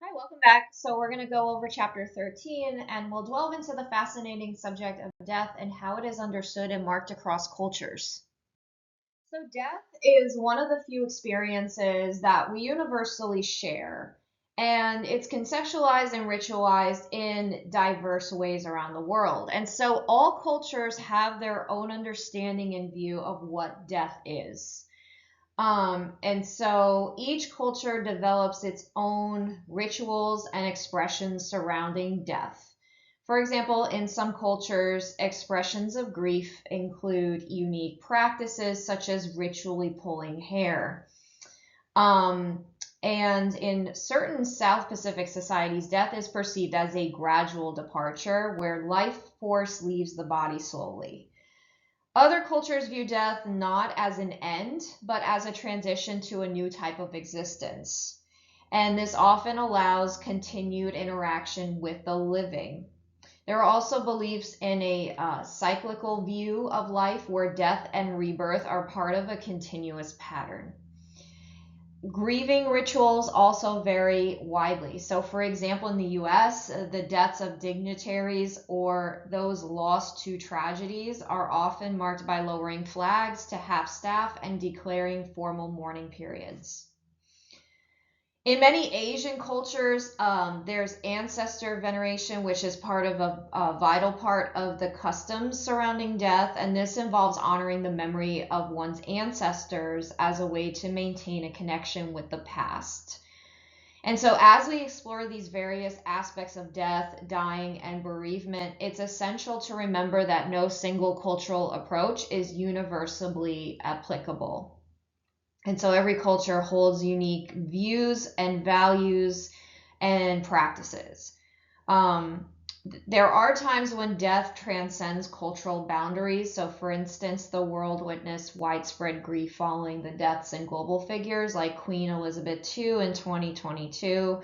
Hi, welcome back. So we're going to go over chapter 13 and we'll delve into the fascinating subject of death and how it is understood and marked across cultures. So death is one of the few experiences that we universally share, and it's conceptualized and ritualized in diverse ways around the world. And so all cultures have their own understanding and view of what death is. And so each culture develops its own rituals and expressions surrounding death. For example, in some cultures, expressions of grief include unique practices such as ritually pulling hair. Um, and in certain South Pacific societies, death is perceived as a gradual departure where life force leaves the body slowly. Other cultures view death not as an end, but as a transition to a new type of existence. And this often allows continued interaction with the living. There are also beliefs in a cyclical view of life where death and rebirth are part of a continuous pattern. Grieving rituals also vary widely. So, for example, in the US, the deaths of dignitaries or those lost to tragedies are often marked by lowering flags to half staff and declaring formal mourning periods. In many Asian cultures, there's ancestor veneration, which is part of a vital part of the customs surrounding death. And this involves honoring the memory of one's ancestors as a way to maintain a connection with the past. And so, as we explore these various aspects of death, dying, and bereavement, it's essential to remember that no single cultural approach is universally applicable. And so every culture holds unique views and values and practices. Um, there are times when death transcends cultural boundaries. So, for instance, the world witnessed widespread grief following the deaths in global figures like Queen Elizabeth II in 2022.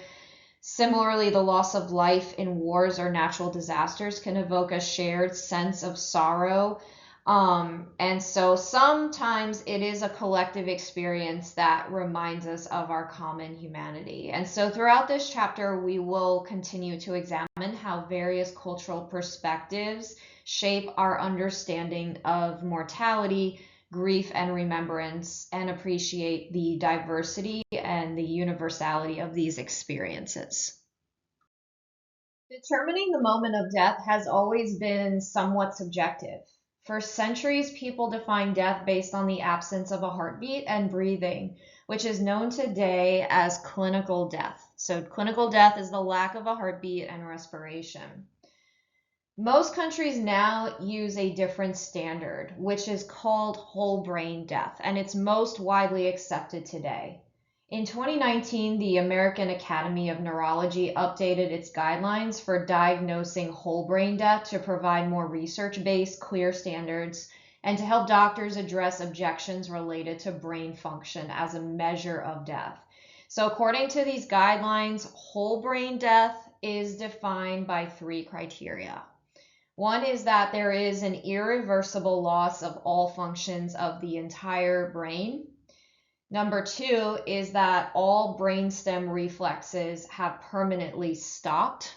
Similarly, the loss of life in wars or natural disasters can evoke a shared sense of sorrow, and so sometimes it is a collective experience that reminds us of our common humanity. And so throughout this chapter, we will continue to examine how various cultural perspectives shape our understanding of mortality, grief, and remembrance, and appreciate the diversity and the universality of these experiences. Determining the moment of death has always been somewhat subjective. For centuries, people define death based on the absence of a heartbeat and breathing, which is known today as clinical death. So, clinical death is the lack of a heartbeat and respiration. Most countries now use a different standard, which is called whole brain death, and it's most widely accepted today. In 2019, the American Academy of Neurology updated its guidelines for diagnosing whole brain death to provide more research based, clear standards and to help doctors address objections related to brain function as a measure of death. So, according to these guidelines, whole brain death is defined by three criteria. One is that there is an irreversible loss of all functions of the entire brain. Number two is that all brainstem reflexes have permanently stopped.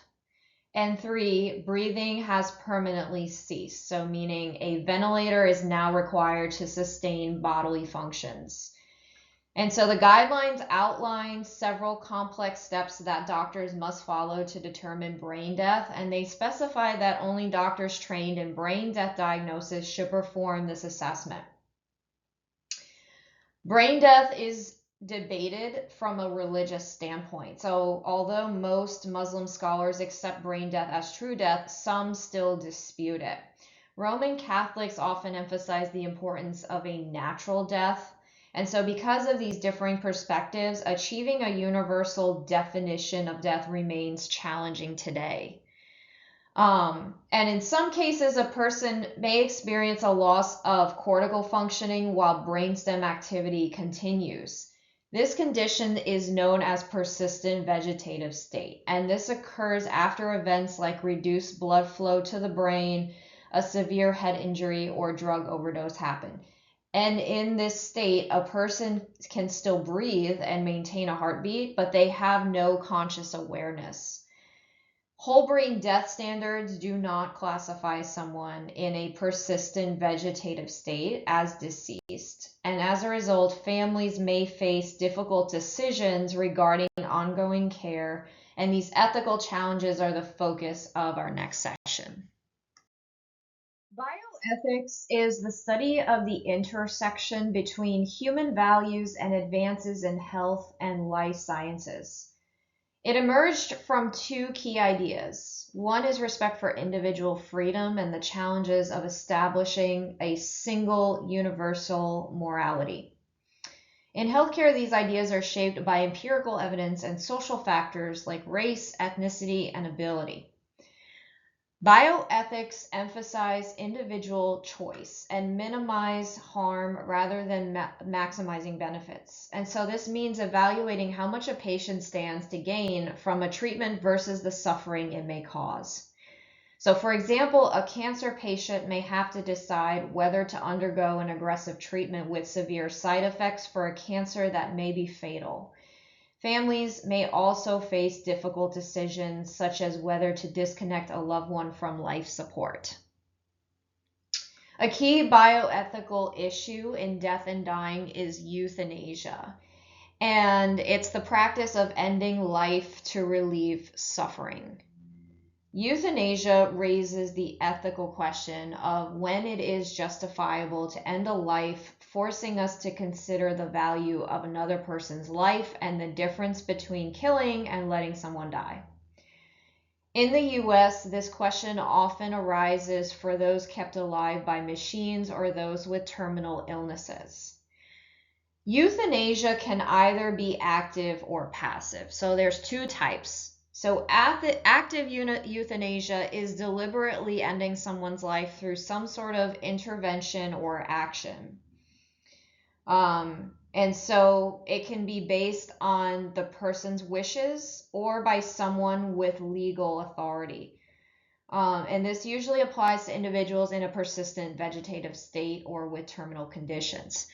And three, breathing has permanently ceased. So, meaning a ventilator is now required to sustain bodily functions. And so the guidelines outline several complex steps that doctors must follow to determine brain death, and they specify that only doctors trained in brain death diagnosis should perform this assessment. Brain death is debated from a religious standpoint. So, although most Muslim scholars accept brain death as true death, some still dispute it. Roman Catholics often emphasize the importance of a natural death. And so, because of these differing perspectives, achieving a universal definition of death remains challenging today. And in some cases, a person may experience a loss of cortical functioning while brainstem activity continues. This condition is known as persistent vegetative state, and this occurs after events like reduced blood flow to the brain, a severe head injury, or drug overdose happen. And in this state, a person can still breathe and maintain a heartbeat, but they have no conscious awareness. Whole brain death standards do not classify someone in a persistent vegetative state as deceased. And as a result, families may face difficult decisions regarding ongoing care, and these ethical challenges are the focus of our next session. Bioethics is the study of the intersection between human values and advances in health and life sciences. It emerged from two key ideas. One is respect for individual freedom and the challenges of establishing a single universal morality. In healthcare, these ideas are shaped by empirical evidence and social factors like race, ethnicity, and ability. Bioethics emphasize individual choice and minimize harm rather than maximizing benefits. And so this means evaluating how much a patient stands to gain from a treatment versus the suffering it may cause. So for example, a cancer patient may have to decide whether to undergo an aggressive treatment with severe side effects for a cancer that may be fatal. Families may also face difficult decisions, such as whether to disconnect a loved one from life support. A key bioethical issue in death and dying is euthanasia, and it's the practice of ending life to relieve suffering. Euthanasia raises the ethical question of when it is justifiable to end a life, forcing us to consider the value of another person's life and the difference between killing and letting someone die. In the US, this question often arises for those kept alive by machines or those with terminal illnesses. Euthanasia can either be active or passive. So there's two types. So active euthanasia is deliberately ending someone's life through some sort of intervention or action. And so it can be based on the person's wishes or by someone with legal authority. And this usually applies to individuals in a persistent vegetative state or with terminal conditions.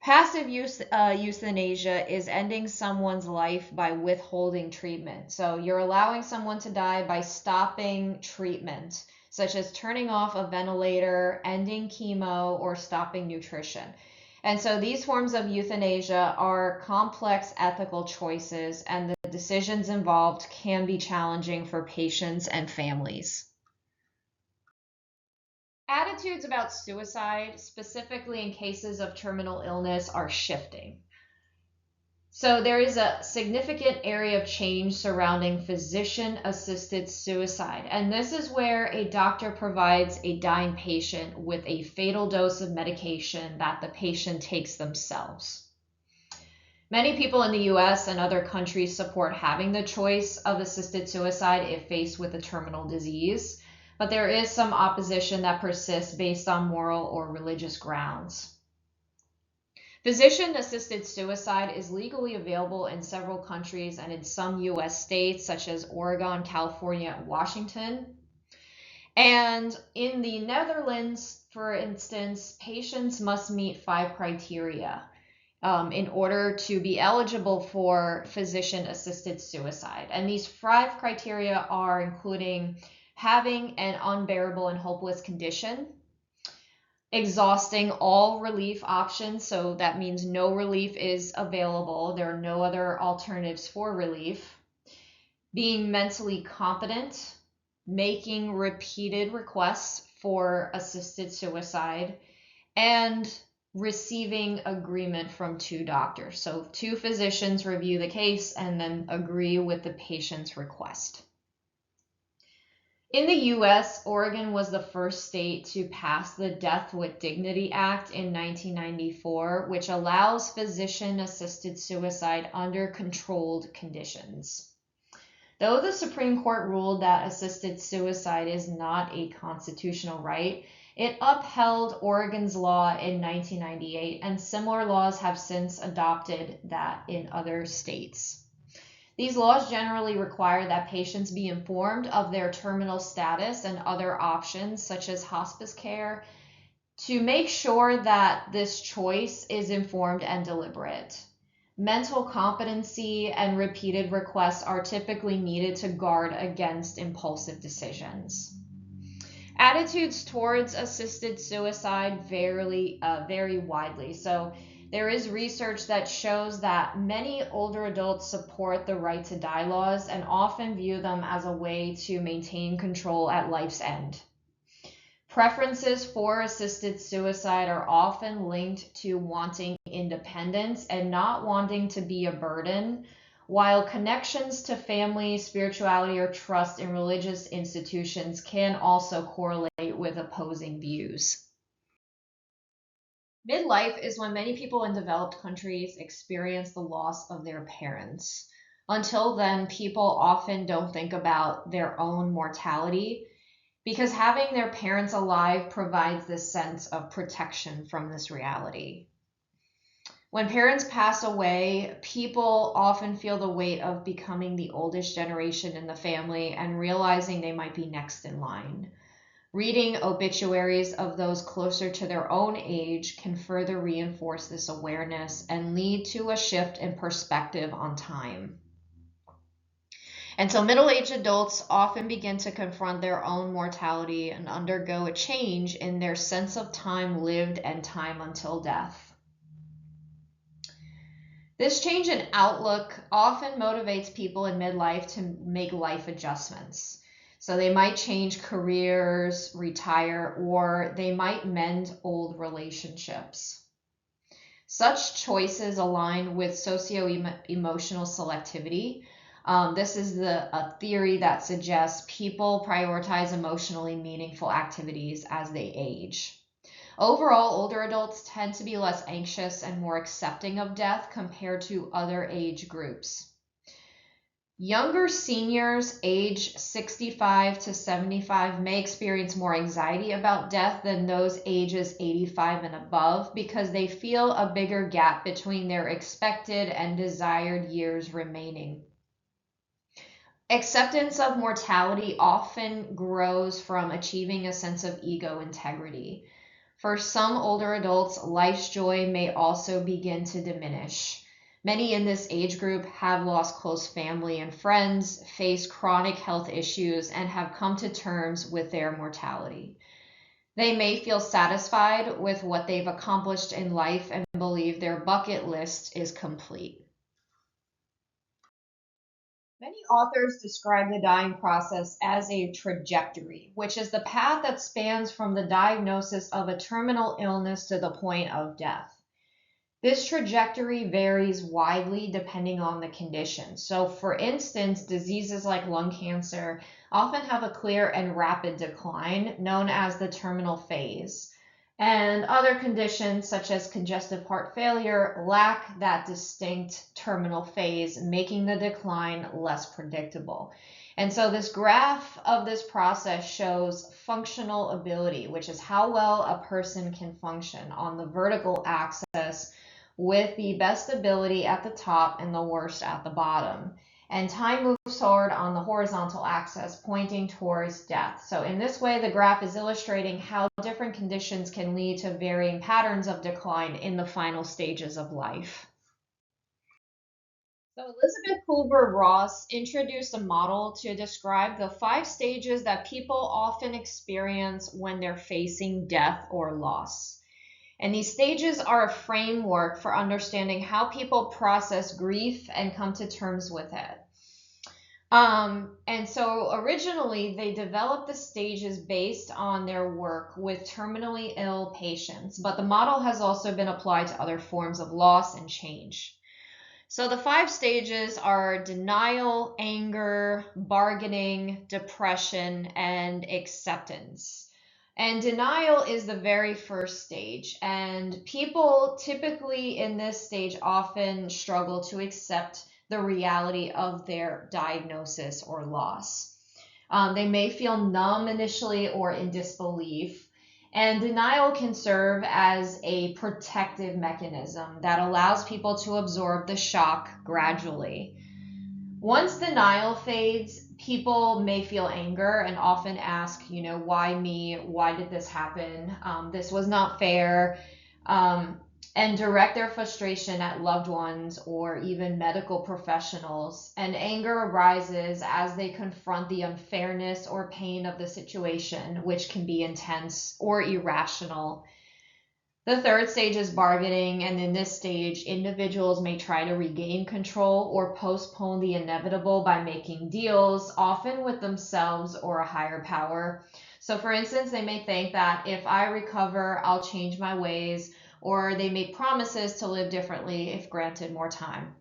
Passive euthanasia is ending someone's life by withholding treatment. So you're allowing someone to die by stopping treatment, such as turning off a ventilator, ending chemo, or stopping nutrition. And so these forms of euthanasia are complex ethical choices, and the decisions involved can be challenging for patients and families. Attitudes about suicide, specifically in cases of terminal illness, are shifting. So there is a significant area of change surrounding physician-assisted suicide, and this is where a doctor provides a dying patient with a fatal dose of medication that the patient takes themselves. Many people in the US and other countries support having the choice of assisted suicide if faced with a terminal disease, but there is some opposition that persists based on moral or religious grounds. Physician-assisted suicide is legally available in several countries and in some US states such as Oregon, California, and Washington. And in the Netherlands, for instance, patients must meet 5 criteria in order to be eligible for physician-assisted suicide. And these 5 criteria are including having an unbearable and hopeless condition, exhausting all relief options, so that means no relief is available, there are no other alternatives for relief, being mentally competent, making repeated requests for assisted suicide, and receiving agreement from 2 doctors. So 2 physicians review the case and then agree with the patient's request. In the US, Oregon was the first state to pass the Death with Dignity Act in 1994, which allows physician-assisted suicide under controlled conditions. Though the Supreme Court ruled that assisted suicide is not a constitutional right, it upheld Oregon's law in 1998, and similar laws have since adopted that in other states. These laws generally require that patients be informed of their terminal status and other options such as hospice care, to make sure that this choice is informed and deliberate. Mental competency and repeated requests are typically needed to guard against impulsive decisions. Attitudes towards assisted suicide vary widely. So there is research that shows that many older adults support the right to die laws and often view them as a way to maintain control at life's end. Preferences for assisted suicide are often linked to wanting independence and not wanting to be a burden, while connections to family, spirituality, or trust in religious institutions can also correlate with opposing views. Midlife is when many people in developed countries experience the loss of their parents. Until then, people often don't think about their own mortality because having their parents alive provides this sense of protection from this reality. When parents pass away, people often feel the weight of becoming the oldest generation in the family and realizing they might be next in line. Reading obituaries of those closer to their own age can further reinforce this awareness and lead to a shift in perspective on time. And so middle-aged adults often begin to confront their own mortality and undergo a change in their sense of time lived and time until death. This change in outlook often motivates people in midlife to make life adjustments. So they might change careers, retire, or they might mend old relationships. Such choices align with socio-emotional selectivity. This is a theory that suggests people prioritize emotionally meaningful activities as they age. Overall, older adults tend to be less anxious and more accepting of death compared to other age groups. Younger seniors age 65 to 75 may experience more anxiety about death than those ages 85 and above because they feel a bigger gap between their expected and desired years remaining. Acceptance of mortality often grows from achieving a sense of ego integrity. For some older adults, life's joy may also begin to diminish. Many in this age group have lost close family and friends, face chronic health issues, and have come to terms with their mortality. They may feel satisfied with what they've accomplished in life and believe their bucket list is complete. Many authors describe the dying process as a trajectory, which is the path that spans from the diagnosis of a terminal illness to the point of death. This trajectory varies widely depending on the condition. So, for instance, diseases like lung cancer often have a clear and rapid decline, known as the terminal phase. And other conditions, such as congestive heart failure, lack that distinct terminal phase, making the decline less predictable. And so this graph of this process shows functional ability, which is how well a person can function on the vertical axis, with the best ability at the top and the worst at the bottom. And time moves forward on the horizontal axis, pointing towards death. So in this way, the graph is illustrating how different conditions can lead to varying patterns of decline in the final stages of life. So Elizabeth Kubler-Ross introduced a model to describe the 5 stages that people often experience when they're facing death or loss. And these stages are a framework for understanding how people process grief and come to terms with it. And so originally they developed the stages based on their work with terminally ill patients, but the model has also been applied to other forms of loss and change. So the 5 stages are denial, anger, bargaining, depression, and acceptance. And denial is the very first stage, and people typically in this stage often struggle to accept the reality of their diagnosis or loss. They may feel numb initially or in disbelief, and denial can serve as a protective mechanism that allows people to absorb the shock gradually. Once denial fades, people may feel anger and often ask, why me? Why did this happen? This was not fair. Um, and direct their frustration at loved ones or even medical professionals. And anger arises as they confront the unfairness or pain of the situation, which can be intense or irrational. The third stage is bargaining, and in this stage, individuals may try to regain control or postpone the inevitable by making deals, often with themselves or a higher power. So, for instance, they may think that if I recover, I'll change my ways, or they make promises to live differently if granted more time.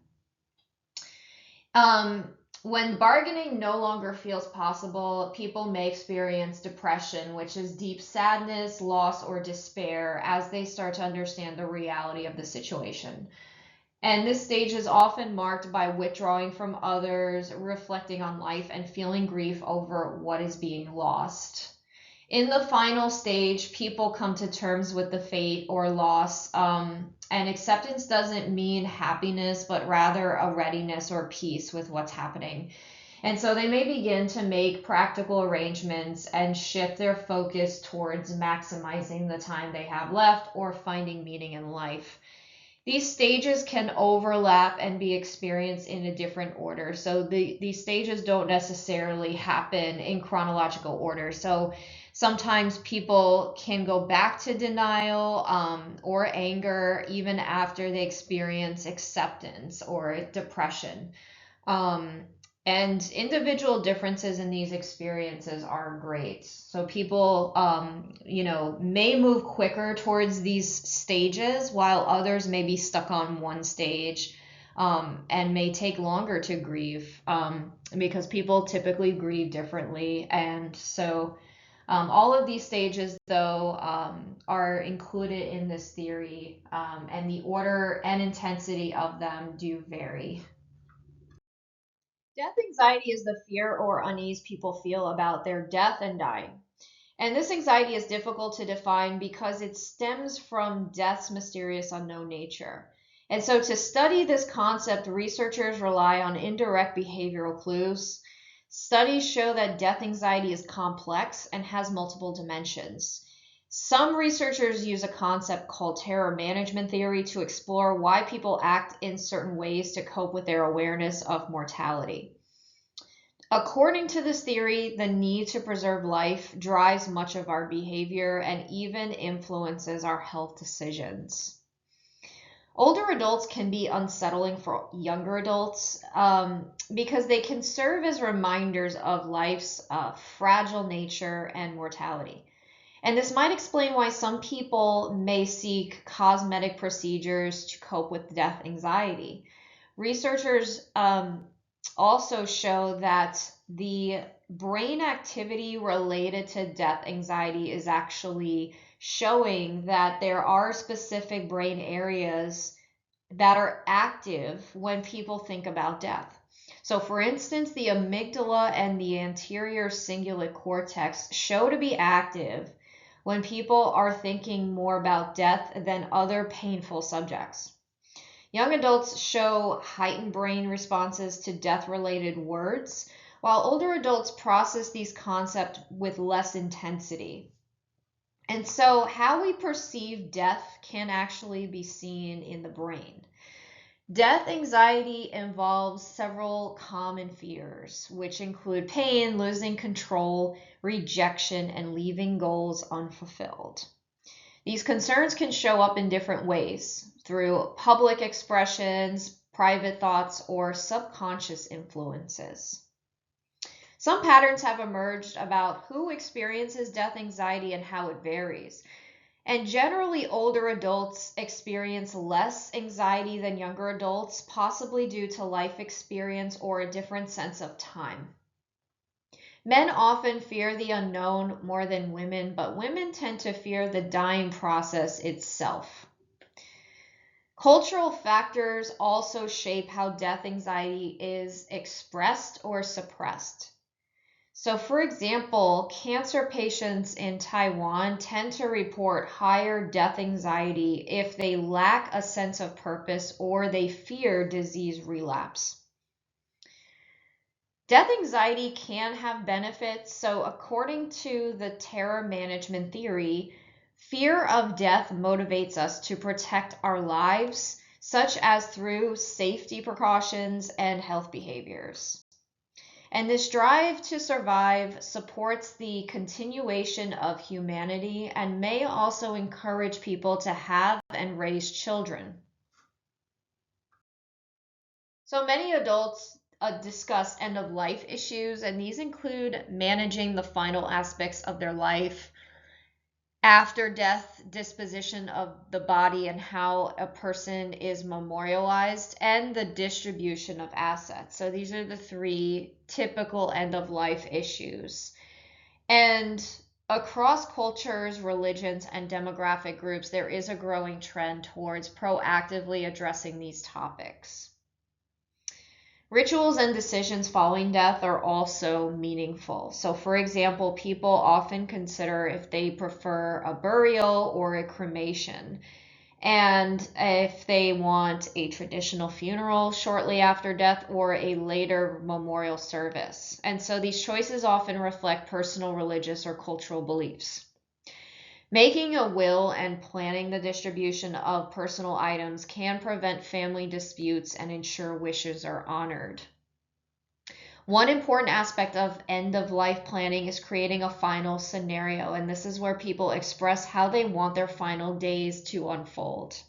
Um, when bargaining no longer feels possible, people may experience depression, which is deep sadness, loss, or despair as they start to understand the reality of the situation. And this stage is often marked by withdrawing from others, reflecting on life, and feeling grief over what is being lost. In the final stage, people come to terms with the fate or loss, and acceptance doesn't mean happiness, but rather a readiness or peace with what's happening. And so they may begin to make practical arrangements and shift their focus towards maximizing the time they have left or finding meaning in life. These stages can overlap and be experienced in a different order. So these stages don't necessarily happen in chronological order. So sometimes people can go back to denial or anger even after they experience acceptance or depression. Um, and individual differences in these experiences are great. So people, may move quicker towards these stages, while others may be stuck on one stage, and may take longer to grieve, because people typically grieve differently. And so all of these stages, though, are included in this theory, and the order and intensity of them do vary. Death anxiety is the fear or unease people feel about their death and dying. And this anxiety is difficult to define because it stems from death's mysterious unknown nature. And so, to study this concept, researchers rely on indirect behavioral clues. Studies show that death anxiety is complex and has multiple dimensions. Some researchers use a concept called terror management theory to explore why people act in certain ways to cope with their awareness of mortality. According to this theory, the need to preserve life drives much of our behavior and even influences our health decisions. Older adults can be unsettling for younger adults, because they can serve as reminders of life's fragile nature and mortality. And this might explain why some people may seek cosmetic procedures to cope with death anxiety. Researchers also show that the brain activity related to death anxiety is actually showing that there are specific brain areas that are active when people think about death. So, for instance, the amygdala and the anterior cingulate cortex show to be active when people are thinking more about death than other painful subjects. Young adults show heightened brain responses to death-related words, while older adults process these concepts with less intensity. And so, how we perceive death can actually be seen in the brain. Death anxiety involves several common fears, which include pain, losing control, rejection, and leaving goals unfulfilled. These concerns can show up in different ways through public expressions, private thoughts, or subconscious influences. Some patterns have emerged about who experiences death anxiety and how it varies. And generally, older adults experience less anxiety than younger adults, possibly due to life experience or a different sense of time. Men often fear the unknown more than women, but women tend to fear the dying process itself. Cultural factors also shape how death anxiety is expressed or suppressed. So, for example, cancer patients in Taiwan tend to report higher death anxiety if they lack a sense of purpose or they fear disease relapse. Death anxiety can have benefits. So, according to the terror management theory, fear of death motivates us to protect our lives, such as through safety precautions and health behaviors. And this drive to survive supports the continuation of humanity and may also encourage people to have and raise children. So many adults discuss end of life issues, and these include managing the final aspects of their life, after death, disposition of the body and how a person is memorialized, and the distribution of assets. So these are the three typical end of life issues. And across cultures, religions, and demographic groups, there is a growing trend towards proactively addressing these topics. Rituals and decisions following death are also meaningful. So, for example, people often consider if they prefer a burial or a cremation, and if they want a traditional funeral shortly after death or a later memorial service. And so these choices often reflect personal religious or cultural beliefs. Making a will and planning the distribution of personal items can prevent family disputes and ensure wishes are honored. One important aspect of end of life planning is creating a final scenario, and this is where people express how they want their final days to unfold.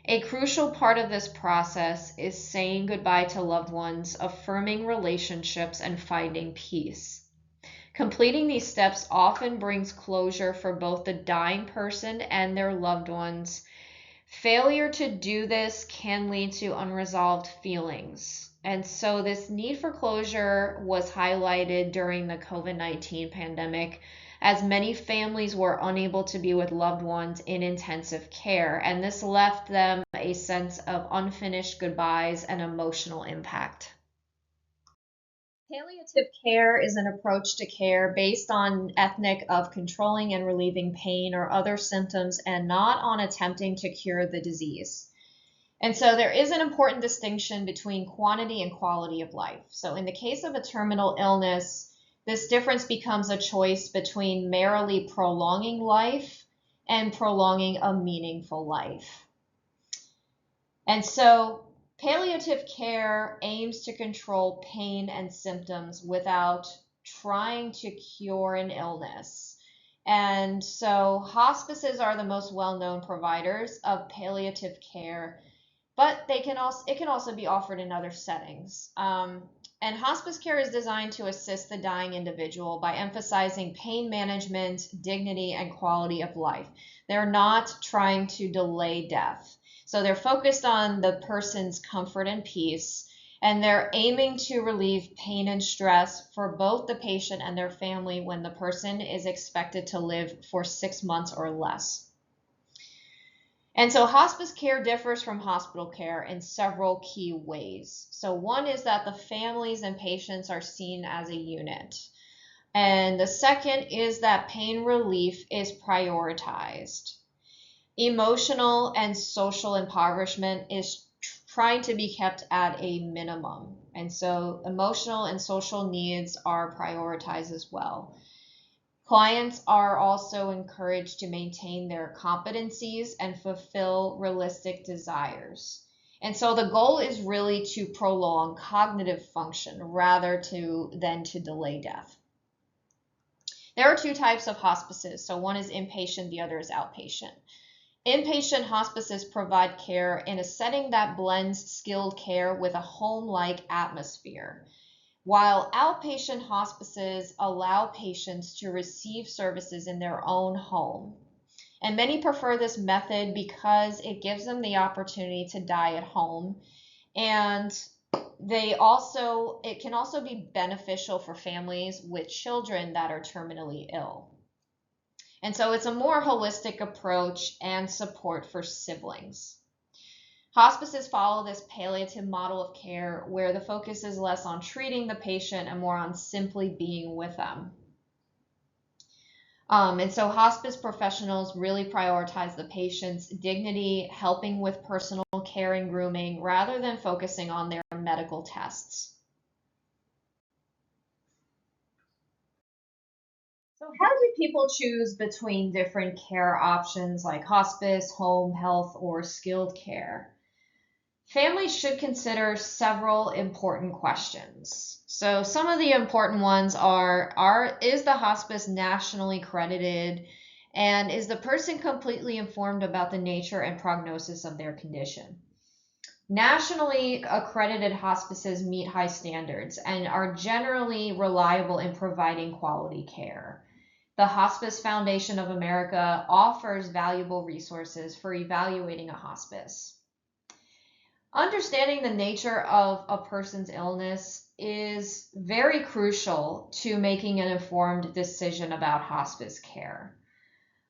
A crucial part of this process is saying goodbye to loved ones, affirming relationships, and finding peace. Completing these steps often brings closure for both the dying person and their loved ones. Failure to do this can lead to unresolved feelings. And so, this need for closure was highlighted during the COVID-19 pandemic, as many families were unable to be with loved ones in intensive care. And this left them a sense of unfinished goodbyes and emotional impact. Palliative care is an approach to care based on technique of controlling and relieving pain or other symptoms and not on attempting to cure the disease. And so there is an important distinction between quantity and quality of life. So in the case of a terminal illness, this difference becomes a choice between merely prolonging life and prolonging a meaningful life. And so palliative care aims to control pain and symptoms without trying to cure an illness. And so hospices are the most well-known providers of palliative care, but it can also be offered in other settings. And hospice care is designed to assist the dying individual by emphasizing pain management, dignity, and quality of life. They're not trying to delay death. So they're focused on the person's comfort and peace, and they're aiming to relieve pain and stress for both the patient and their family when the person is expected to live for 6 months or less. And so hospice care differs from hospital care in several key ways. So one is that the families and patients are seen as a unit. And the second is that pain relief is prioritized. Emotional and social impoverishment is trying to be kept at a minimum. And so emotional and social needs are prioritized as well. Clients are also encouraged to maintain their competencies and fulfill realistic desires. And so the goal is really to prolong cognitive function rather than to delay death. There are two types of hospices. So one is inpatient, the other is outpatient. Inpatient hospices provide care in a setting that blends skilled care with a home-like atmosphere, while outpatient hospices allow patients to receive services in their own home. And many prefer this method because it gives them the opportunity to die at home, and it can also be beneficial for families with children that are terminally ill. And so it's a more holistic approach and support for siblings. Hospices follow this palliative model of care where the focus is less on treating the patient and more on simply being with them. And so hospice professionals really prioritize the patient's dignity, helping with personal care and grooming rather than focusing on their medical tests. So, how do people choose between different care options like hospice, home health, or skilled care? Families should consider several important questions. So, some of the important ones are is the hospice nationally credited? And is the person completely informed about the nature and prognosis of their condition? Nationally accredited hospices meet high standards and are generally reliable in providing quality care. The Hospice Foundation of America offers valuable resources for evaluating a hospice. Understanding the nature of a person's illness is very crucial to making an informed decision about hospice care.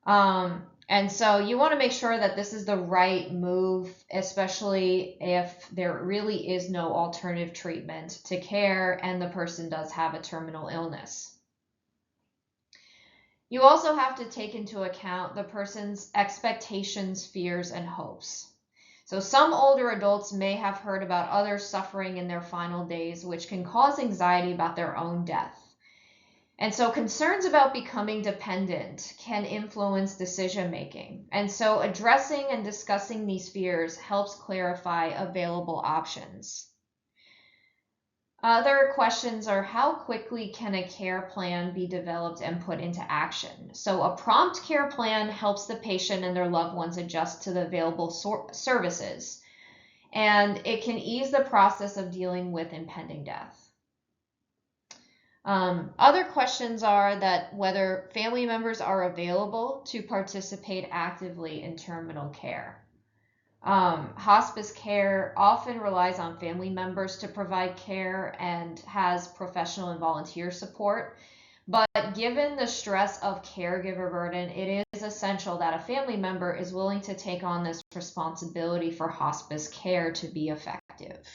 And so you want to make sure that this is the right move, especially if there really is no alternative treatment to care and the person does have a terminal illness. You also have to take into account the person's expectations, fears, and hopes. So some older adults may have heard about others suffering in their final days, which can cause anxiety about their own death. And so concerns about becoming dependent can influence decision making. And so addressing and discussing these fears helps clarify available options. Other questions are how quickly can a care plan be developed and put into action? So a prompt care plan helps the patient and their loved ones adjust to the available services. And it can ease the process of dealing with impending death. Other questions are that whether family members are available to participate actively in terminal care. Hospice care often relies on family members to provide care and has professional and volunteer support. But given the stress of caregiver burden, it is essential that a family member is willing to take on this responsibility for hospice care to be effective.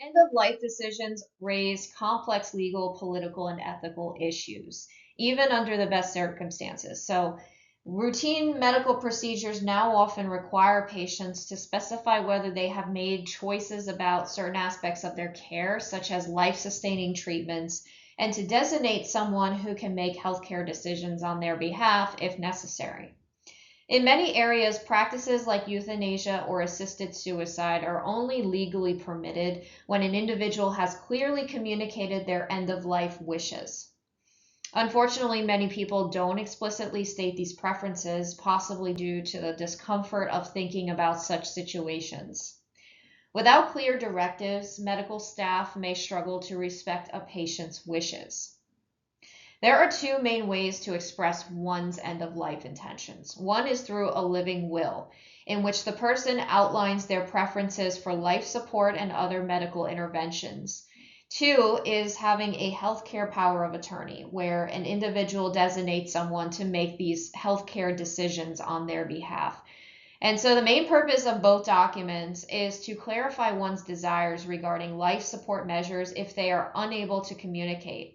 End of life decisions raise complex legal, political, and ethical issues, even under the best circumstances. So, routine medical procedures now often require patients to specify whether they have made choices about certain aspects of their care, such as life sustaining treatments, and to designate someone who can make healthcare decisions on their behalf if necessary. In many areas, practices like euthanasia or assisted suicide are only legally permitted when an individual has clearly communicated their end of life wishes. Unfortunately, many people don't explicitly state these preferences, possibly due to the discomfort of thinking about such situations. Without clear directives, medical staff may struggle to respect a patient's wishes. There are two main ways to express one's end of life intentions. One is through a living will, in which the person outlines their preferences for life support and other medical interventions. Two is having a healthcare power of attorney, where an individual designates someone to make these healthcare decisions on their behalf. And so the main purpose of both documents is to clarify one's desires regarding life support measures if they are unable to communicate.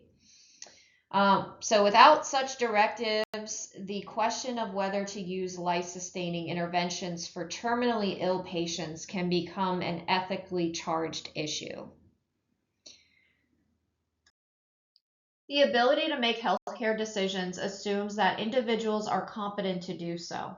So without such directives, the question of whether to use life-sustaining interventions for terminally ill patients can become an ethically charged issue. The ability to make healthcare decisions assumes that individuals are competent to do so.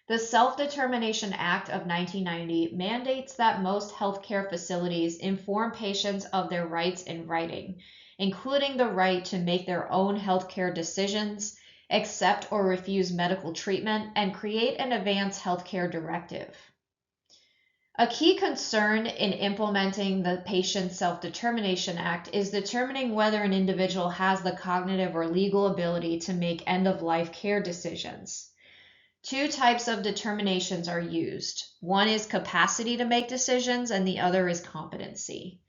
The Self-Determination Act of 1990 mandates that most healthcare facilities inform patients of their rights in writing, including the right to make their own healthcare decisions, accept or refuse medical treatment, and create an advance healthcare directive. A key concern in implementing the Patient Self-Determination Act is determining whether an individual has the cognitive or legal ability to make end-of-life care decisions. Two types of determinations are used. One is capacity to make decisions, and the other is competency.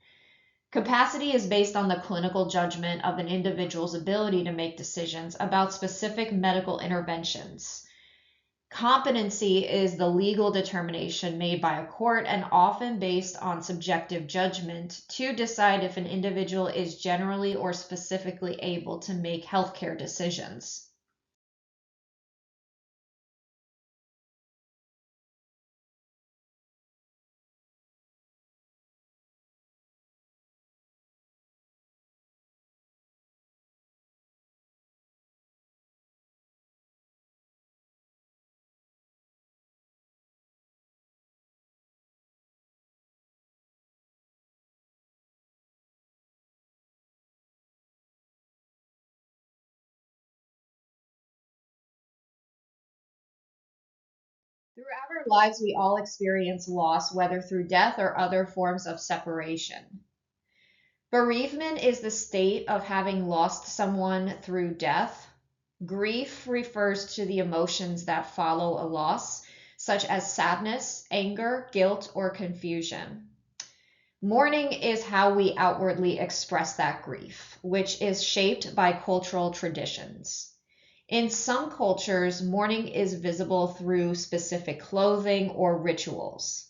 Capacity is based on the clinical judgment of an individual's ability to make decisions about specific medical interventions. Competency is the legal determination made by a court and often based on subjective judgment to decide if an individual is generally or specifically able to make healthcare decisions. Throughout our lives, we all experience loss, whether through death or other forms of separation. Bereavement is the state of having lost someone through death. Grief refers to the emotions that follow a loss, such as sadness, anger, guilt, or confusion. Mourning is how we outwardly express that grief, which is shaped by cultural traditions. In some cultures, mourning is visible through specific clothing or rituals.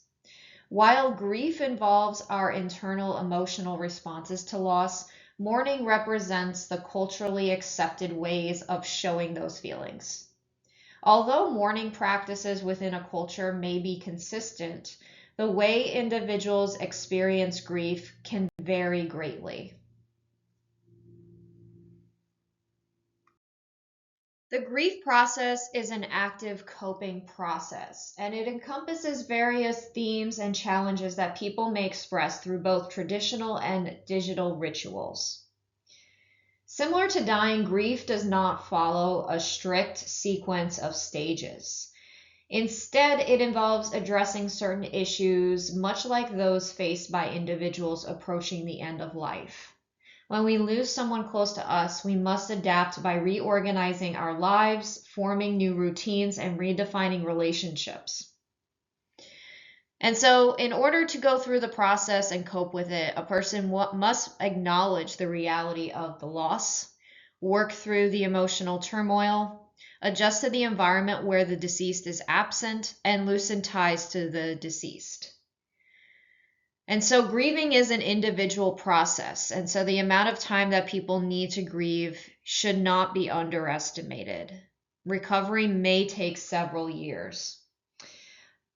While grief involves our internal emotional responses to loss, mourning represents the culturally accepted ways of showing those feelings. Although mourning practices within a culture may be consistent, the way individuals experience grief can vary greatly. The grief process is an active coping process, and it encompasses various themes and challenges that people may express through both traditional and digital rituals. Similar to dying, grief does not follow a strict sequence of stages. Instead, it involves addressing certain issues, much like those faced by individuals approaching the end of life. When we lose someone close to us, we must adapt by reorganizing our lives, forming new routines, and redefining relationships. And so, in order to go through the process and cope with it, a person must acknowledge the reality of the loss, work through the emotional turmoil, adjust to the environment where the deceased is absent, and loosen ties to the deceased. And so grieving is an individual process. And so the amount of time that people need to grieve should not be underestimated. Recovery may take several years.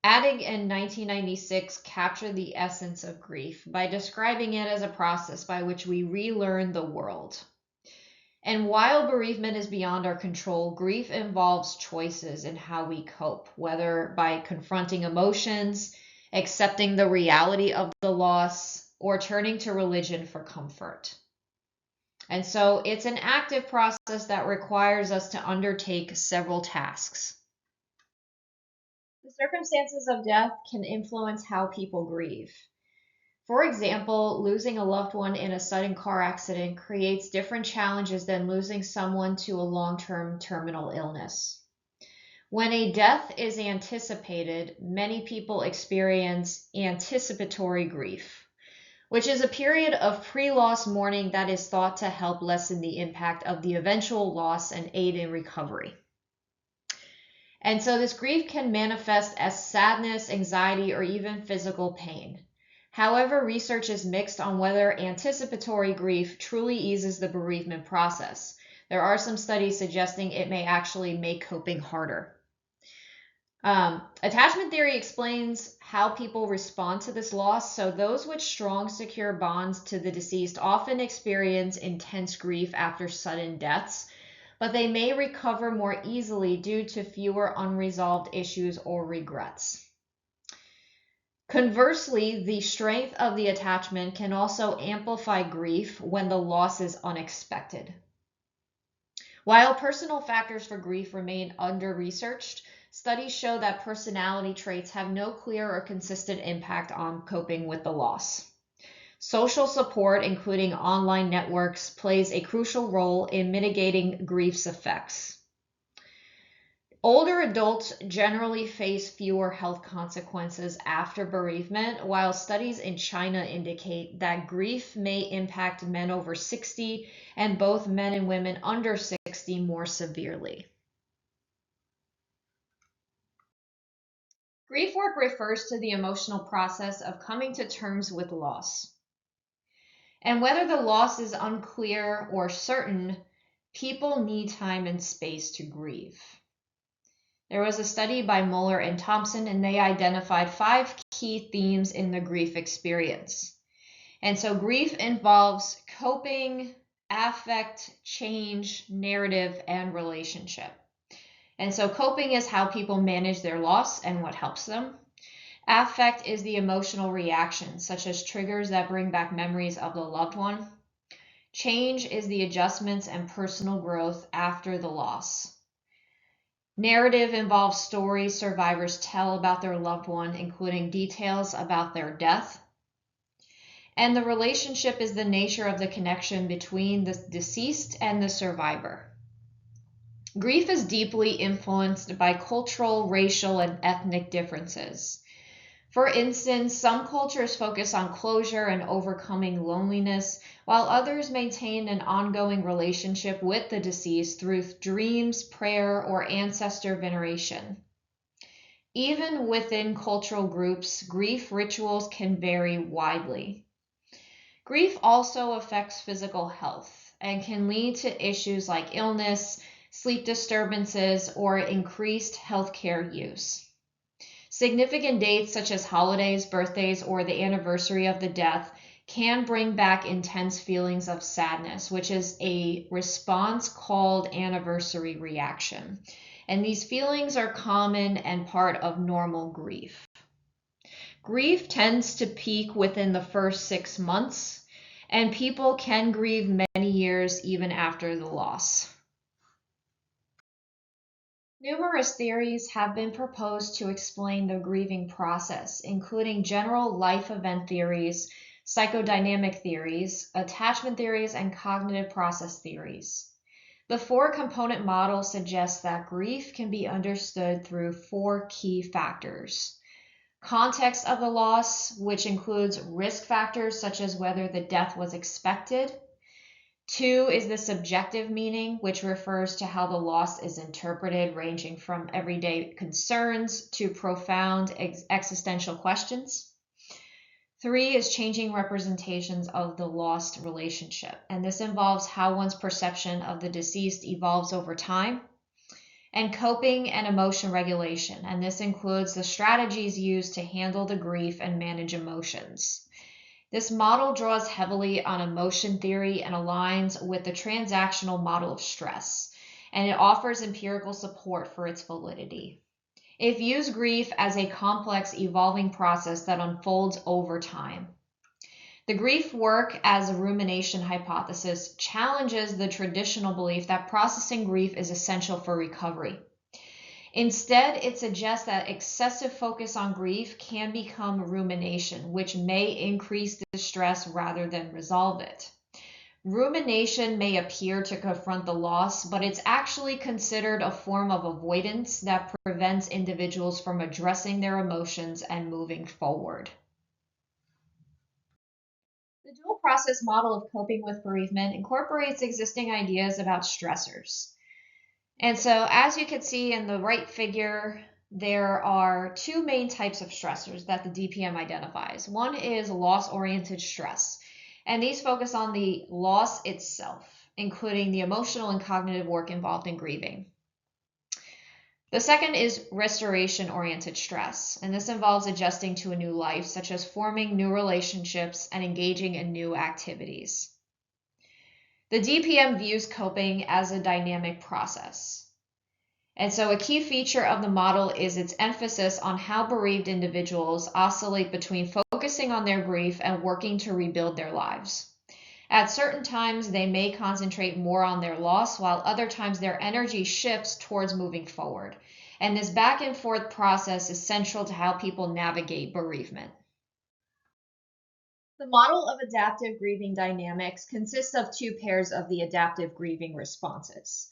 Addig in 1996 captured the essence of grief by describing it as a process by which we relearn the world. And while bereavement is beyond our control, grief involves choices in how we cope, whether by confronting emotions, accepting the reality of the loss, or turning to religion for comfort. And so it's an active process that requires us to undertake several tasks. The circumstances of death can influence how people grieve. For example, losing a loved one in a sudden car accident creates different challenges than losing someone to a long-term terminal illness. When a death is anticipated, many people experience anticipatory grief, which is a period of pre-loss mourning that is thought to help lessen the impact of the eventual loss and aid in recovery. And so this grief can manifest as sadness, anxiety, or even physical pain. However, research is mixed on whether anticipatory grief truly eases the bereavement process. There are some studies suggesting it may actually make coping harder. Attachment theory explains how people respond to this loss. So those with strong, secure bonds to the deceased often experience intense grief after sudden deaths, but they may recover more easily due to fewer unresolved issues or regrets. Conversely, the strength of the attachment can also amplify grief when the loss is unexpected. While personal factors for grief remain under-researched, studies show that personality traits have no clear or consistent impact on coping with the loss. Social support, including online networks, plays a crucial role in mitigating grief's effects. Older adults generally face fewer health consequences after bereavement, while studies in China indicate that grief may impact men over 60 and both men and women under 60 more severely. Grief work refers to the emotional process of coming to terms with loss. And whether the loss is unclear or certain, people need time and space to grieve. There was a study by Muller and Thompson, and they identified 5 key themes in the grief experience. And so grief involves coping, affect, change, narrative, and relationship. And so coping is how people manage their loss and what helps them. Affect is the emotional reaction, such as triggers that bring back memories of the loved one. Change is the adjustments and personal growth after the loss. Narrative involves stories survivors tell about their loved one, including details about their death. And the relationship is the nature of the connection between the deceased and the survivor. Grief is deeply influenced by cultural, racial, and ethnic differences. For instance, some cultures focus on closure and overcoming loneliness, while others maintain an ongoing relationship with the deceased through dreams, prayer, or ancestor veneration. Even within cultural groups, grief rituals can vary widely. Grief also affects physical health and can lead to issues like illness, sleep disturbances, or increased healthcare use. Significant dates such as holidays, birthdays, or the anniversary of the death can bring back intense feelings of sadness, which is a response called anniversary reaction. And these feelings are common and part of normal grief. Grief tends to peak within the first 6 months, and people can grieve many years even after the loss. Numerous theories have been proposed to explain the grieving process, including general life event theories, psychodynamic theories, attachment theories, and cognitive process theories. The 4-component model suggests that grief can be understood through 4 key factors. Context of the loss, which includes risk factors such as whether the death was expected. 2 is the subjective meaning, which refers to how the loss is interpreted, ranging from everyday concerns to profound existential questions. 3 is changing representations of the lost relationship, and this involves how one's perception of the deceased evolves over time. And coping and emotion regulation, and this includes the strategies used to handle the grief and manage emotions. This model draws heavily on emotion theory and aligns with the transactional model of stress, and it offers empirical support for its validity. It views grief as a complex, evolving process that unfolds over time. The grief work as a rumination hypothesis challenges the traditional belief that processing grief is essential for recovery. Instead, it suggests that excessive focus on grief can become rumination, which may increase the stress rather than resolve it. Rumination may appear to confront the loss, but it's actually considered a form of avoidance that prevents individuals from addressing their emotions and moving forward. The dual process model of coping with bereavement incorporates existing ideas about stressors. And so, as you can see in the right figure, there are 2 main types of stressors that the DPM identifies. One is loss-oriented stress, and these focus on the loss itself, including the emotional and cognitive work involved in grieving. The second is restoration-oriented stress, and this involves adjusting to a new life, such as forming new relationships and engaging in new activities. The DPM views coping as a dynamic process. And so a key feature of the model is its emphasis on how bereaved individuals oscillate between focusing on their grief and working to rebuild their lives. At certain times, they may concentrate more on their loss, while other times their energy shifts towards moving forward. And this back and forth process is central to how people navigate bereavement. The model of adaptive grieving dynamics consists of 2 pairs of the adaptive grieving responses.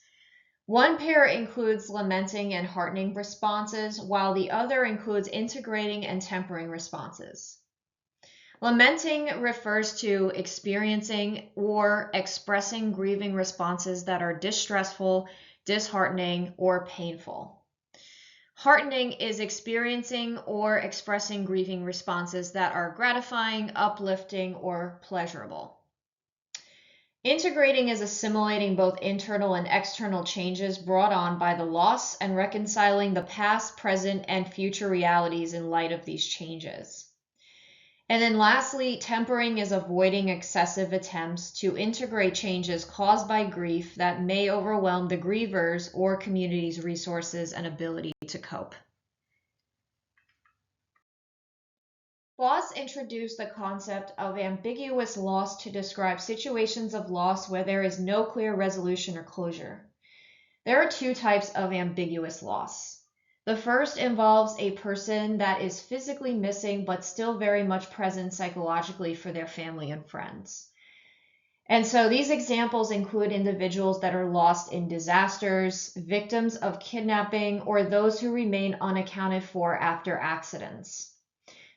One pair includes lamenting and heartening responses, while the other includes integrating and tempering responses. Lamenting refers to experiencing or expressing grieving responses that are distressful, disheartening, or painful. Heartening is experiencing or expressing grieving responses that are gratifying, uplifting, or pleasurable. Integrating is assimilating both internal and external changes brought on by the loss and reconciling the past, present, and future realities in light of these changes. And then lastly, tempering is avoiding excessive attempts to integrate changes caused by grief that may overwhelm the grievers or community's resources and ability to cope. Voss introduced the concept of ambiguous loss to describe situations of loss where there is no clear resolution or closure. There are two types of ambiguous loss. The first involves a person that is physically missing but still very much present psychologically for their family and friends. And so these examples include individuals that are lost in disasters, victims of kidnapping, or those who remain unaccounted for after accidents.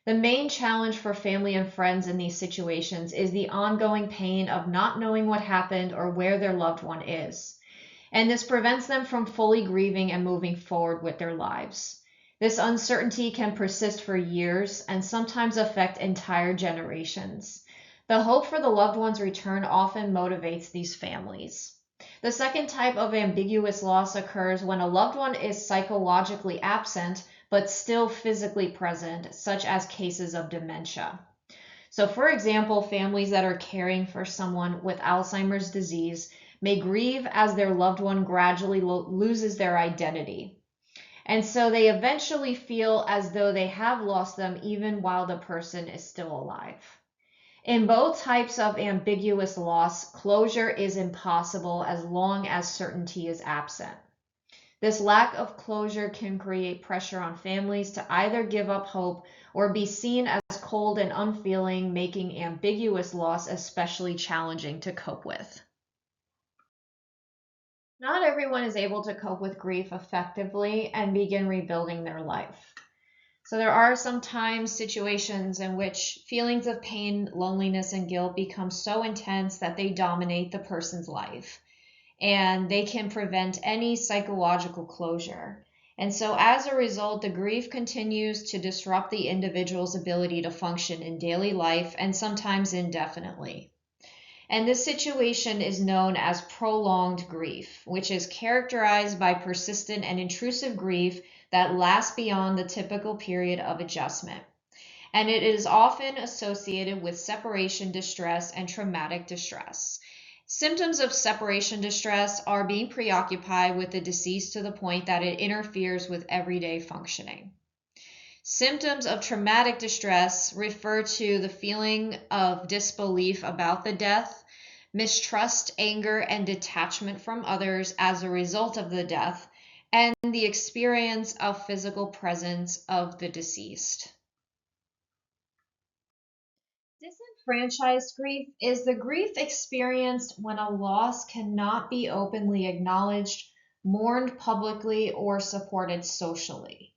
The main challenge for family and friends in these situations is the ongoing pain of not knowing what happened or where their loved one is. And this prevents them from fully grieving and moving forward with their lives. This uncertainty can persist for years and sometimes affect entire generations. The hope for the loved one's return often motivates these families. The second type of ambiguous loss occurs when a loved one is psychologically absent but still physically present, such as cases of dementia. So, for example, families that are caring for someone with Alzheimer's disease may grieve as their loved one gradually loses their identity. And so they eventually feel as though they have lost them even while the person is still alive. In both types of ambiguous loss, closure is impossible as long as certainty is absent. This lack of closure can create pressure on families to either give up hope or be seen as cold and unfeeling, making ambiguous loss especially challenging to cope with. Not everyone is able to cope with grief effectively and begin rebuilding their life. So there are sometimes situations in which feelings of pain, loneliness, and guilt become so intense that they dominate the person's life, and they can prevent any psychological closure. And so as a result, the grief continues to disrupt the individual's ability to function in daily life and sometimes indefinitely. And this situation is known as prolonged grief, which is characterized by persistent and intrusive grief that lasts beyond the typical period of adjustment. And it is often associated with separation distress and traumatic distress. Symptoms of separation distress are being preoccupied with the deceased to the point that it interferes with everyday functioning. Symptoms of traumatic distress refer to the feeling of disbelief about the death, mistrust, anger, and detachment from others as a result of the death, and the experience of physical presence of the deceased. Disenfranchised grief is the grief experienced when a loss cannot be openly acknowledged, mourned publicly, or supported socially.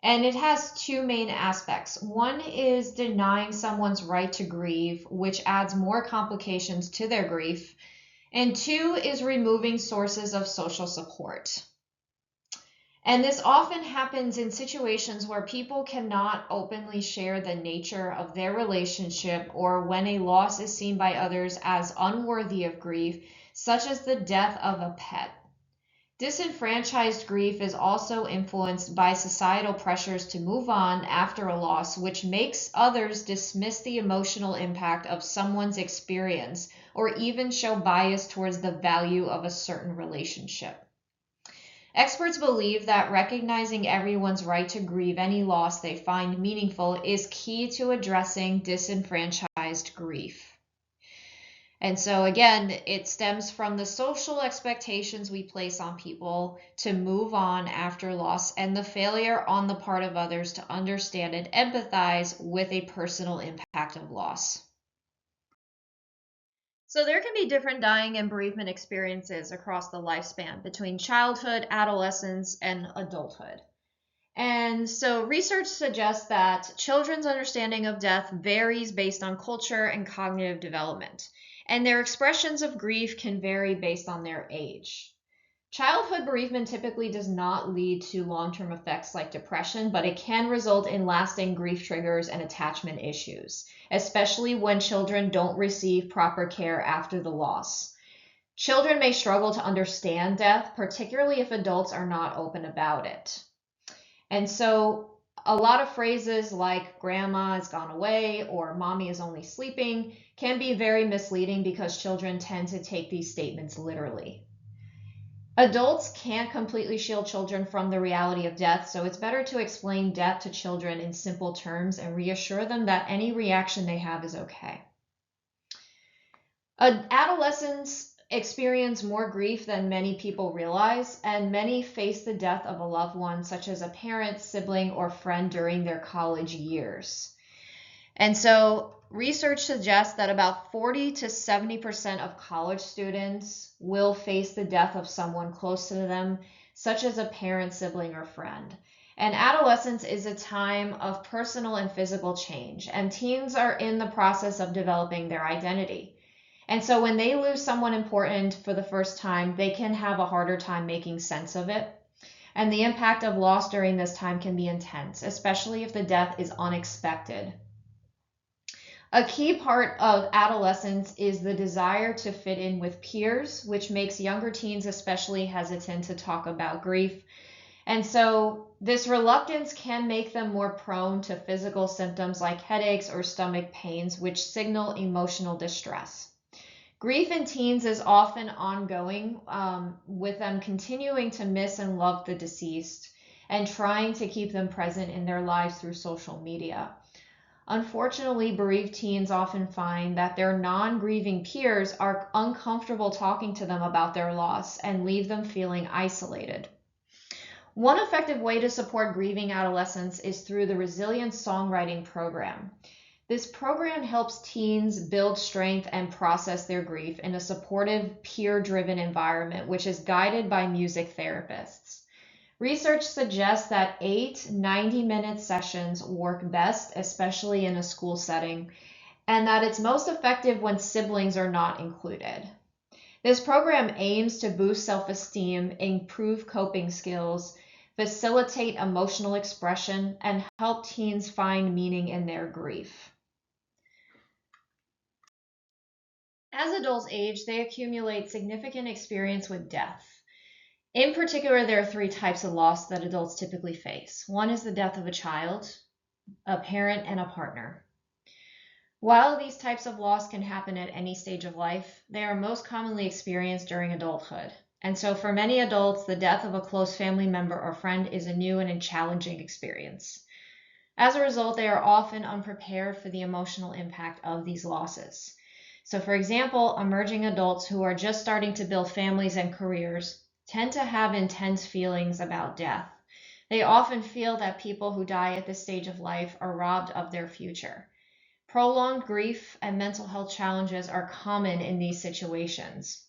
And it has two main aspects. One is denying someone's right to grieve, which adds more complications to their grief. And two is removing sources of social support. And this often happens in situations where people cannot openly share the nature of their relationship or when a loss is seen by others as unworthy of grief, such as the death of a pet. Disenfranchised grief is also influenced by societal pressures to move on after a loss, which makes others dismiss the emotional impact of someone's experience or even show bias towards the value of a certain relationship. Experts believe that recognizing everyone's right to grieve any loss they find meaningful is key to addressing disenfranchised grief. And so again, it stems from the social expectations we place on people to move on after loss and the failure on the part of others to understand and empathize with a personal impact of loss. So there can be different dying and bereavement experiences across the lifespan between childhood, adolescence, and adulthood. And so research suggests that children's understanding of death varies based on culture and cognitive development, and their expressions of grief can vary based on their age. Childhood bereavement typically does not lead to long-term effects like depression, but it can result in lasting grief triggers and attachment issues, especially when children don't receive proper care after the loss. Children may struggle to understand death, particularly if adults are not open about it. And so a lot of phrases like grandma has gone away or mommy is only sleeping can be very misleading because children tend to take these statements literally. Adults can't completely shield children from the reality of death, so it's better to explain death to children in simple terms and reassure them that any reaction they have is okay. Adolescents experience more grief than many people realize, and many face the death of a loved one, such as a parent, sibling, or friend during their college years. And so research suggests that about 40 to 70% of college students will face the death of someone close to them, such as a parent, sibling, or friend. And adolescence is a time of personal and physical change, and teens are in the process of developing their identity. And so when they lose someone important for the first time, they can have a harder time making sense of it. And the impact of loss during this time can be intense, especially if the death is unexpected. A key part of adolescence is the desire to fit in with peers, which makes younger teens especially hesitant to talk about grief. And so this reluctance can make them more prone to physical symptoms like headaches or stomach pains, which signal emotional distress. Grief in teens is often ongoing, with them continuing to miss and love the deceased and trying to keep them present in their lives through social media. Unfortunately, bereaved teens often find that their non-grieving peers are uncomfortable talking to them about their loss and leave them feeling isolated. One effective way to support grieving adolescents is through the Resilience Songwriting Program. This program helps teens build strength and process their grief in a supportive, peer-driven environment, which is guided by music therapists. Research suggests that 8 90-minute sessions work best, especially in a school setting, and that it's most effective when siblings are not included. This program aims to boost self-esteem, improve coping skills, facilitate emotional expression, and help teens find meaning in their grief. As adults age, they accumulate significant experience with death. In particular, there are 3 types of loss that adults typically face. One is the death of a child, a parent, and a partner. While these types of loss can happen at any stage of life, they are most commonly experienced during adulthood. And so for many adults, the death of a close family member or friend is a new and a challenging experience. As a result, they are often unprepared for the emotional impact of these losses. So for example, emerging adults who are just starting to build families and careers tend to have intense feelings about death. They often feel that people who die at this stage of life are robbed of their future. Prolonged grief and mental health challenges are common in these situations.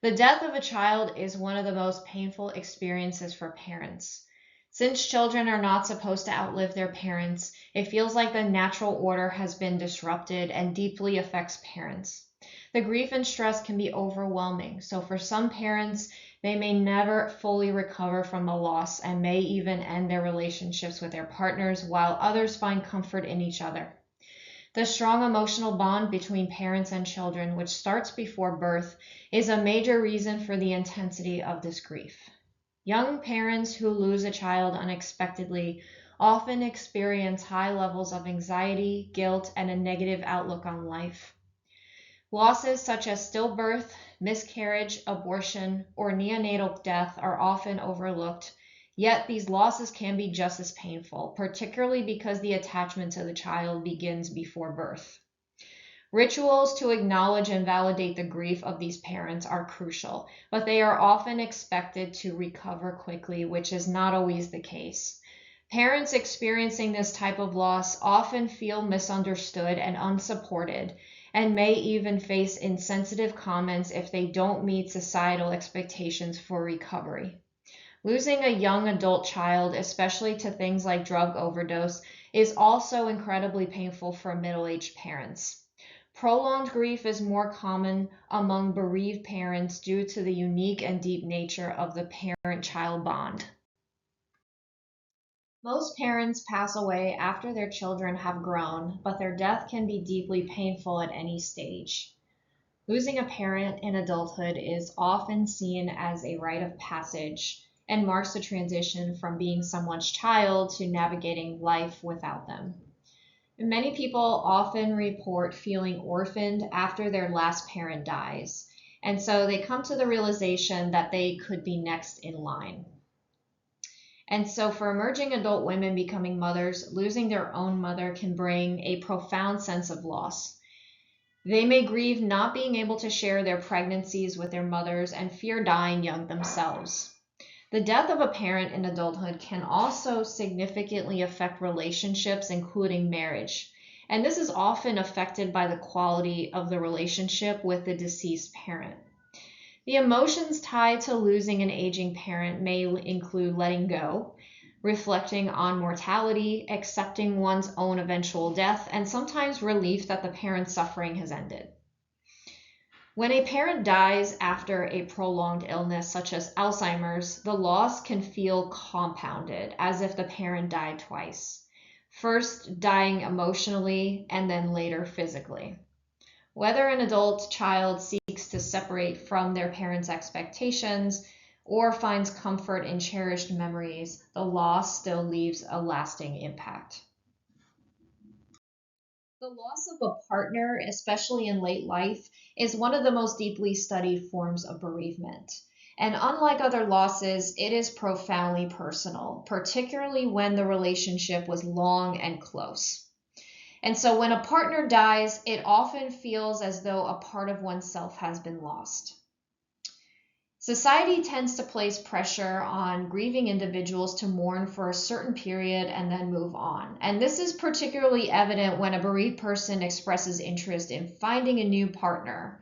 The death of a child is one of the most painful experiences for parents. Since children are not supposed to outlive their parents, it feels like the natural order has been disrupted and deeply affects parents. The grief and stress can be overwhelming, so for some parents, they may never fully recover from the loss and may even end their relationships with their partners, while others find comfort in each other. The strong emotional bond between parents and children, which starts before birth, is a major reason for the intensity of this grief. Young parents who lose a child unexpectedly often experience high levels of anxiety, guilt, and a negative outlook on life. Losses such as stillbirth, miscarriage, abortion, or neonatal death are often overlooked, yet these losses can be just as painful, particularly because the attachment to the child begins before birth. Rituals to acknowledge and validate the grief of these parents are crucial, but they are often expected to recover quickly, which is not always the case. Parents experiencing this type of loss often feel misunderstood and unsupported, and may even face insensitive comments if they don't meet societal expectations for recovery. Losing a young adult child, especially to things like drug overdose, is also incredibly painful for middle-aged parents. Prolonged grief is more common among bereaved parents due to the unique and deep nature of the parent-child bond. Most parents pass away after their children have grown, but their death can be deeply painful at any stage. Losing a parent in adulthood is often seen as a rite of passage and marks the transition from being someone's child to navigating life without them. Many people often report feeling orphaned after their last parent dies, and so they come to the realization that they could be next in line. And so for emerging adult women becoming mothers, losing their own mother can bring a profound sense of loss. They may grieve not being able to share their pregnancies with their mothers and fear dying young themselves. The death of a parent in adulthood can also significantly affect relationships, including marriage. And this is often affected by the quality of the relationship with the deceased parent. The emotions tied to losing an aging parent may include letting go, reflecting on mortality, accepting one's own eventual death, and sometimes relief that the parent's suffering has ended. When a parent dies after a prolonged illness, such as Alzheimer's, the loss can feel compounded, as if the parent died twice, first dying emotionally and then later physically. Whether an adult child seeks to separate from their parents' expectations or finds comfort in cherished memories, the loss still leaves a lasting impact. The loss of a partner, especially in late life, is one of the most deeply studied forms of bereavement. And unlike other losses, it is profoundly personal, particularly when the relationship was long and close. And so when a partner dies, it often feels as though a part of oneself has been lost. Society tends to place pressure on grieving individuals to mourn for a certain period and then move on. And this is particularly evident when a bereaved person expresses interest in finding a new partner.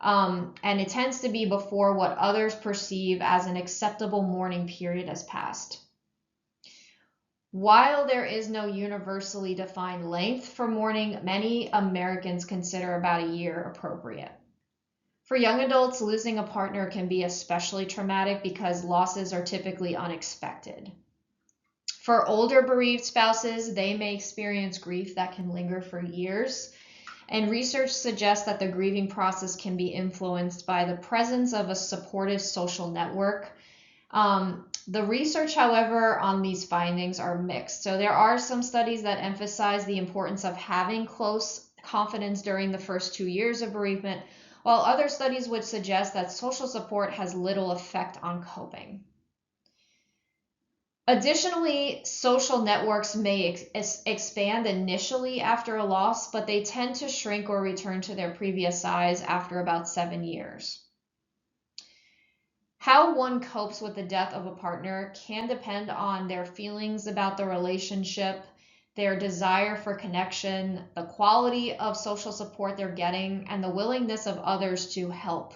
And it tends to be before what others perceive as an acceptable mourning period has passed. While there is no universally defined length for mourning, many Americans consider about a year appropriate. For young adults, losing a partner can be especially traumatic because losses are typically unexpected. For older bereaved spouses, they may experience grief that can linger for years, and research suggests that the grieving process can be influenced by the presence of a supportive social network. The research, however, on these findings are mixed. So there are some studies that emphasize the importance of having close confidence during the first 2 years of bereavement, while other studies would suggest that social support has little effect on coping. Additionally, social networks may expand initially after a loss, but they tend to shrink or return to their previous size after about 7 years. How one copes with the death of a partner can depend on their feelings about the relationship, their desire for connection, the quality of social support they're getting, and the willingness of others to help.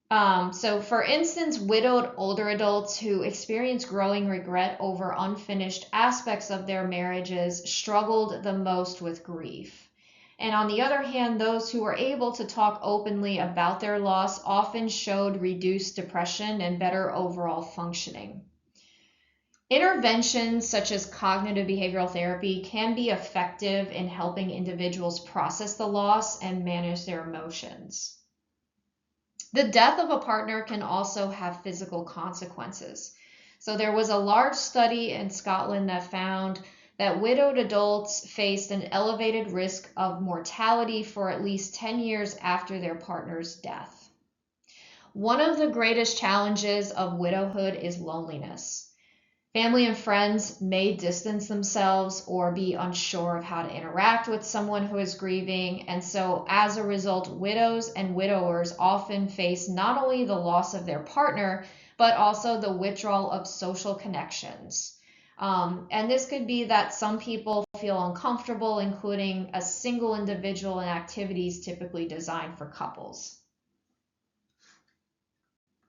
So for instance, widowed older adults who experience growing regret over unfinished aspects of their marriages struggled the most with grief. And on the other hand, those who were able to talk openly about their loss often showed reduced depression and better overall functioning. Interventions such as cognitive behavioral therapy can be effective in helping individuals process the loss and manage their emotions. The death of a partner can also have physical consequences. So there was a large study in Scotland that found that widowed adults faced an elevated risk of mortality for at least 10 years after their partner's death. One of the greatest challenges of widowhood is loneliness. Family and friends may distance themselves or be unsure of how to interact with someone who is grieving, and so as a result, widows and widowers often face not only the loss of their partner, but also the withdrawal of social connections. And this could be that some people feel uncomfortable including a single individual in activities typically designed for couples.